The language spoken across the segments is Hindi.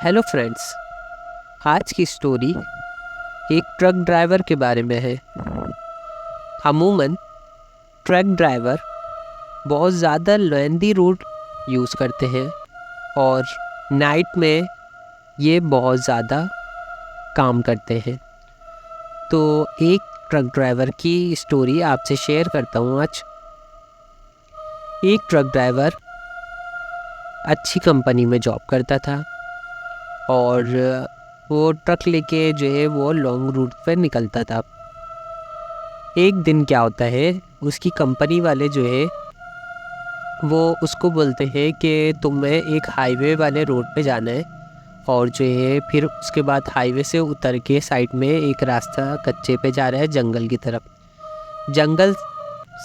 हेलो फ्रेंड्स, आज की स्टोरी एक ट्रक ड्राइवर के बारे में है। अमूमन ट्रक ड्राइवर बहुत ज़्यादा लेंदी रूट यूज़ करते हैं और नाइट में ये बहुत ज़्यादा काम करते हैं। तो एक ट्रक ड्राइवर की स्टोरी आपसे शेयर करता हूँ आज। एक ट्रक ड्राइवर अच्छी कंपनी में जॉब करता था और वो ट्रक लेके जो है वो लॉन्ग रूट पर निकलता था। एक दिन क्या होता है, उसकी कंपनी वाले जो है वो उसको बोलते हैं कि तुम्हें एक हाईवे वाले रोड पे जाना है और जो है फिर उसके बाद हाईवे से उतर के साइड में एक रास्ता कच्चे पे जा रहा है जंगल की तरफ। जंगल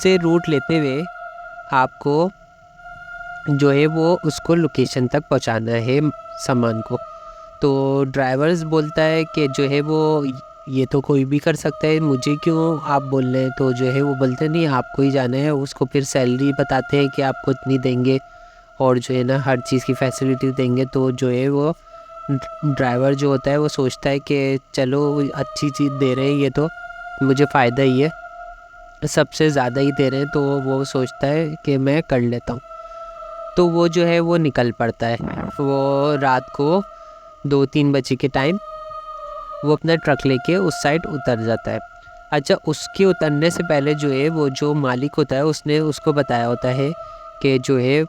से रूट लेते हुए आपको जो है वो उसको लोकेशन तक पहुंचाना है सामान को। तो ड्राइवर्स बोलता है कि जो है वो ये तो कोई भी कर सकता है, मुझे क्यों आप बोल रहे हैं। तो जो है वो बोलते नहीं, आपको ही जाना है। उसको फिर सैलरी बताते हैं कि आपको इतनी देंगे और जो है ना हर चीज़ की फैसिलिटी देंगे। तो जो है वो ड्राइवर जो होता है वो सोचता है कि चलो अच्छी चीज़ दे रहे हैं, ये तो मुझे फ़ायदा ही है, सबसे ज़्यादा ही दे रहे हैं। तो वो सोचता है कि मैं कर लेता हूँ। तो वो जो है वो निकल पड़ता है। वो रात को 2-3 बजे के टाइम वो अपना ट्रक लेके उस साइड उतर जाता है। अच्छा, उसके उतरने से पहले जो है वो जो मालिक होता है उसने उसको बताया होता है कि जो है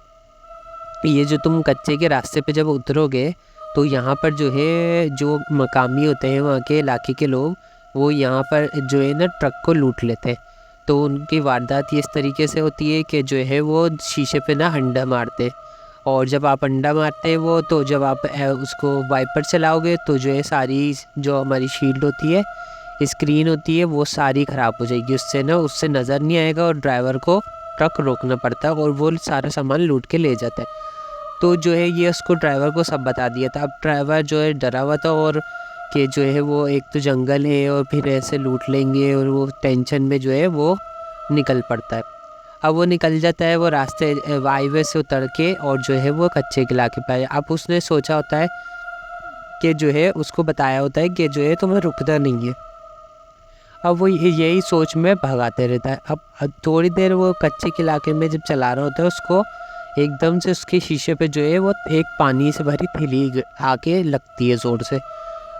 ये जो तुम कच्चे के रास्ते पे जब उतरोगे तो यहाँ पर जो है जो मकामी होते हैं वहाँ के इलाके के लोग, वो यहाँ पर जो है ना ट्रक को लूट लेते हैं। तो उनकी वारदात इस तरीके से होती है कि जो है वो शीशे पे ना अंडा मारते हैं और जब आप अंडा मारते हैं वो, तो जब आप उसको वाइपर चलाओगे तो जो है सारी जो हमारी शील्ड होती है, स्क्रीन होती है, वो सारी ख़राब हो जाएगी। उससे नज़र नहीं आएगा और ड्राइवर को ट्रक रोकना पड़ता है और वो सारा सामान लूट के ले जाता है। तो जो है ये उसको ड्राइवर को सब बता दिया था। अब ड्राइवर जो है डरा हुआ था और कि जो है वो एक तो जंगल है और फिर ऐसे लूट लेंगे, और वो टेंशन में जो है वो निकल पड़ता है। अब वो निकल जाता है वो रास्ते हाईवे से उतर के और जो है वो कच्चे के इलाके पे। अब उसने सोचा होता है कि जो है उसको बताया होता है कि जो है तुम्हें रुकना नहीं है। अब वो यही सोच में भगाते रहता है। अब थोड़ी देर वो कच्चे के इलाके में जब चला रहा होता है, उसको एकदम से उसके शीशे पे जो है वो एक पानी से भरी थैली आके लगती है ज़ोर से।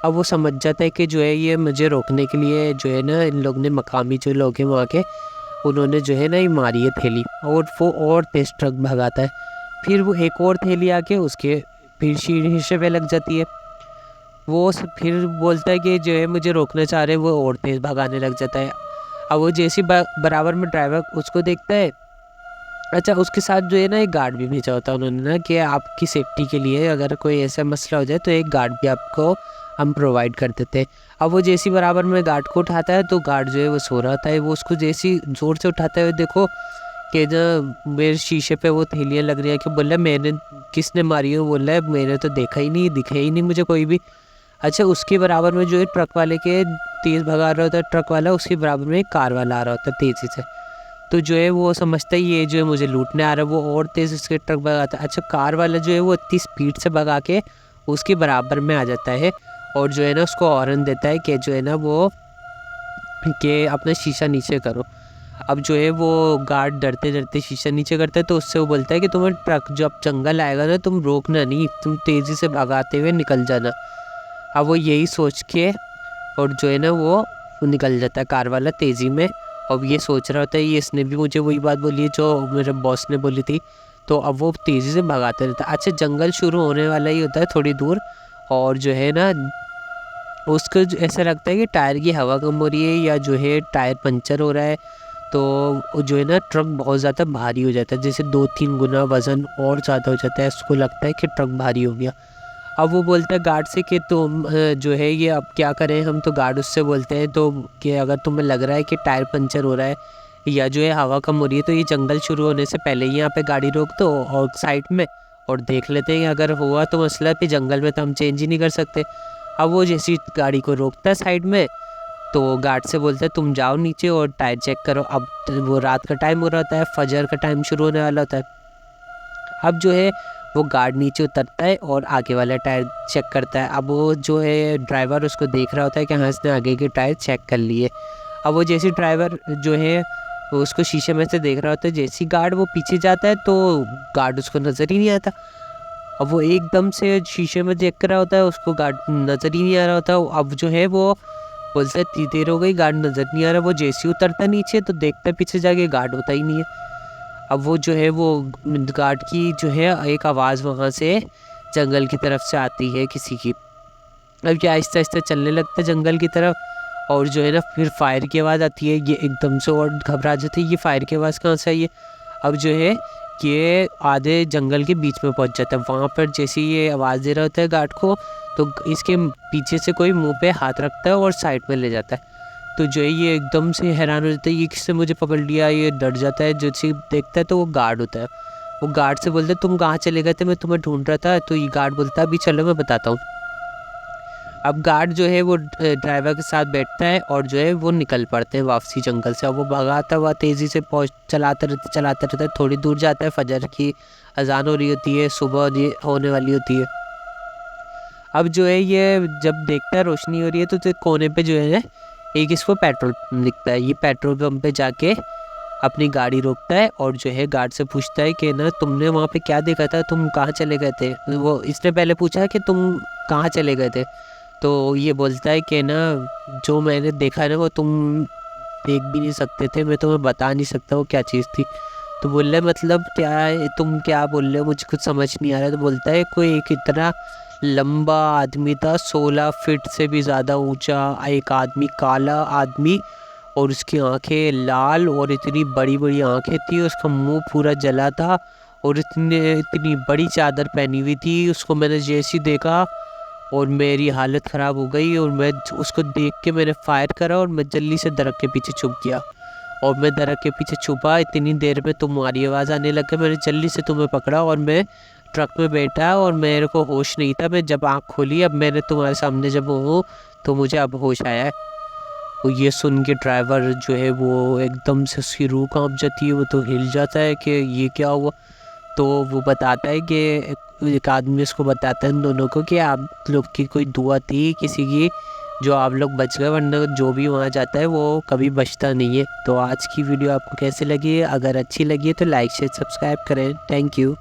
अब वो समझ जाता है कि जो है ये मुझे रोकने के लिए जो है ना इन लोग ने, मकामी जो लोग हैं वहाँ के, उन्होंने जो है ना ये मारी है थैली। और वो और तेज ट्रक भगाता है। फिर वो एक और थैली आके उसके फिर शीशे पे लग जाती है। वो फिर बोलता है कि जो है मुझे रोकना चाह रहे हैं, वो और तेज़ भगाने लग जाता है। अब वो जैसी बराबर में ड्राइवर उसको देखता है। अच्छा, उसके साथ जो है ना एक गार्ड भी भेजा होता है उन्होंने ना, कि आपकी सेफ्टी के लिए अगर कोई ऐसा मसला हो जाए तो एक गार्ड भी आपको हम प्रोवाइड कर देते हैं। अब वो जैसी बराबर में गार्ड को उठाता है तो गार्ड जो है वो सो रहा होता है। वो उसको जैसी ज़ोर से उठाता है, देखो कि जो मेरे शीशे पे वो थैलियाँ लग रही है, कि बोल रहा है मैंने, किसने मारी है, बोल रहा है मैंने तो देखा ही नहीं, दिखा ही नहीं मुझे कोई भी। अच्छा, उसके बराबर में जो है ट्रक वाले के तेज़ भगा रहा होता है ट्रक वाला, उसके बराबर में एक कार वाला आ रहा होता है तेज़ी से। तो जो है वो समझता है ये जो है मुझे लूटने आ रहा है, वो और तेज़ उसके ट्रक भगाता है। अच्छा, कार वाला जो है वो इतनी स्पीड से भगा के उसके बराबर में आ जाता है और जो है ना उसको हॉर्न देता है कि जो है ना वो कि अपना शीशा नीचे करो। अब जो है वो गार्ड डरते डरते शीशा नीचे करता है। तो उससे वो बोलता है कि तुम्हें ट्रक जब जंगल आएगा ना, तुम रोकना नहीं, तुम तेज़ी से भगाते हुए निकल जाना। अब वो यही सोच के और जो है ना वो निकल जाता है कार वाला तेज़ी में। अब ये सोच रहा होता है ये इसने भी मुझे वही बात बोली है जो मेरे बॉस ने बोली थी। तो अब वो तेज़ी से भगाते रहता है। अच्छा, जंगल शुरू होने वाला ही होता है थोड़ी दूर, और जो है ना उसको ऐसा लगता है कि टायर की हवा कम हो रही है या जो है टायर पंचर हो रहा है। तो जो है ना ट्रक बहुत ज़्यादा भारी हो जाता है, जैसे 2-3 गुना वज़न और ज़्यादा हो जाता है। उसको लगता है कि ट्रक भारी हो गया। अब वो बोलता है गार्ड से कि तुम जो है ये अब क्या करें हम। तो गार्ड उससे बोलते हैं तो कि अगर तुम्हें लग रहा है कि टायर पंचर हो रहा है या जो है हवा कम हो रही है, तो ये जंगल शुरू होने से पहले ही यहाँ पे गाड़ी रोक दो और साइड में, और देख लेते हैं अगर हुआ तो मसला, फिर जंगल में तो हम चेंज ही नहीं कर सकते। अब वो जैसी गाड़ी को रोकता है साइड में, तो गार्ड से बोलता है तुम जाओ नीचे और टायर चेक करो। अब वो रात का टाइम हो रहा होता है, फजर का टाइम शुरू होने वाला होता है। अब जो है वो गार्ड नीचे उतरता है और आगे वाला टायर चेक करता है। अब वो जो है ड्राइवर उसको देख रहा होता है कि हाँ इसने आगे के टायर चेक कर लिए। अब वो जैसे ड्राइवर जो है वो उसको शीशे में से देख रहा होता है, जैसी गार्ड वो पीछे जाता है तो गार्ड उसको नज़र ही नहीं आता। अब वो एकदम से शीशे में देख रहा होता है, उसको गार्ड नज़र ही नहीं आ रहा होता। अब जो है वो बोलता है इतनी देर हो गई गार्ड नज़र नहीं आ रहा। वो जैसे ही उतरता नीचे तो देखता है पीछे जाके गार्ड होता ही नहीं है। अब वो जो है वो गार्ड की जो है एक आवाज़ वहाँ से जंगल की तरफ से आती है किसी की। अब ये आहिस्ता आहिस्ता चलने लगता है जंगल की तरफ, और जो है ना फिर फायर की आवाज़ आती है। ये एकदम से और घबरा जाते हैं, ये फायर की आवाज़ कहाँ से आई है। अब जो है ये आधे जंगल के बीच में पहुंच जाता है। वहाँ पर जैसे ये आवाज़ दे रहा होता है गार्ड को, तो इसके पीछे से कोई मुंह पे हाथ रखता है और साइड में ले जाता है। तो जो है ये एकदम से हैरान हो जाता है, ये किसने मुझे पकड़ लिया, ये डर जाता है। जैसे देखता है तो वो गार्ड होता है। वो गार्ड से बोलता है तुम कहाँ चले गए थे, मैं तुम्हें ढूंढ रहा था। तो ये गार्ड बोलता है अभी चलो मैं बताता हूँ। अब गार्ड जो है वो ड्राइवर के साथ बैठता है और जो है वो निकल पड़ते हैं वापसी जंगल से। अब वो भगाता हुआ तेज़ी से चलाता रहता है। थोड़ी दूर जाता है, फजर की अजान हो रही होती है, सुबह होने वाली होती है। अब जो है ये जब देखता है रोशनी हो रही है तो कोने पे जो है एक इसको पेट्रोल पंप दिखता है। ये पेट्रोल पंप पे जाके अपनी गाड़ी रोकता है और जो है गार्ड से पूछता है कि ना तुमने वहाँ पे क्या देखा था, तुम कहाँ चले गए थे। वो इसने पहले पूछा है कि तुम कहाँ चले गए थे, तो ये बोलता है कि ना जो मैंने देखा है ना वो तुम देख भी नहीं सकते थे, मैं तुम्हें बता नहीं सकता वो क्या चीज़ थी। तो बोल रहे मतलब क्या है, तुम क्या बोल रहे हो, मुझे कुछ समझ नहीं आ रहा। तो बोलता है कोई एक इतना लंबा आदमी था, 16 फीट से भी ज़्यादा ऊंचा एक आदमी, काला आदमी, और उसकी आंखें लाल और इतनी बड़ी बड़ी आंखें थी, उसका मुंह पूरा जला था और इतनी बड़ी चादर पहनी हुई थी। उसको मैंने जैसे ही देखा और मेरी हालत ख़राब हो गई, और मैं उसको देख के मैंने फायर करा और मैं जल्दी से दरख्त के पीछे छुप गया। और मैं दरख्त के पीछे छुपा, इतनी देर में तुम्हारी आवाज़ आने लग गई, मैंने जल्दी से तुम्हें पकड़ा और मैं ट्रक में बैठा और मेरे को होश नहीं था। मैं जब आँख खोली, अब मैंने तुम्हारे सामने जब हूँ तो मुझे अब होश आया है। तो ये सुन के ड्राइवर जो है वो एकदम से उसकी रूह काँप जाती है, वो तो हिल जाता है कि ये क्या हुआ। तो वो बताता है कि एक आदमी उसको बताता है इन दोनों को कि आप लोग की कोई दुआ थी किसी की, जो आप लोग बच गए, वरना जो भी वहाँ जाता है वो कभी बचता नहीं है। तो आज की वीडियो आपको कैसे लगी? अगर अच्छी लगी है तो लाइक शेयर सब्सक्राइब करें। Thank you.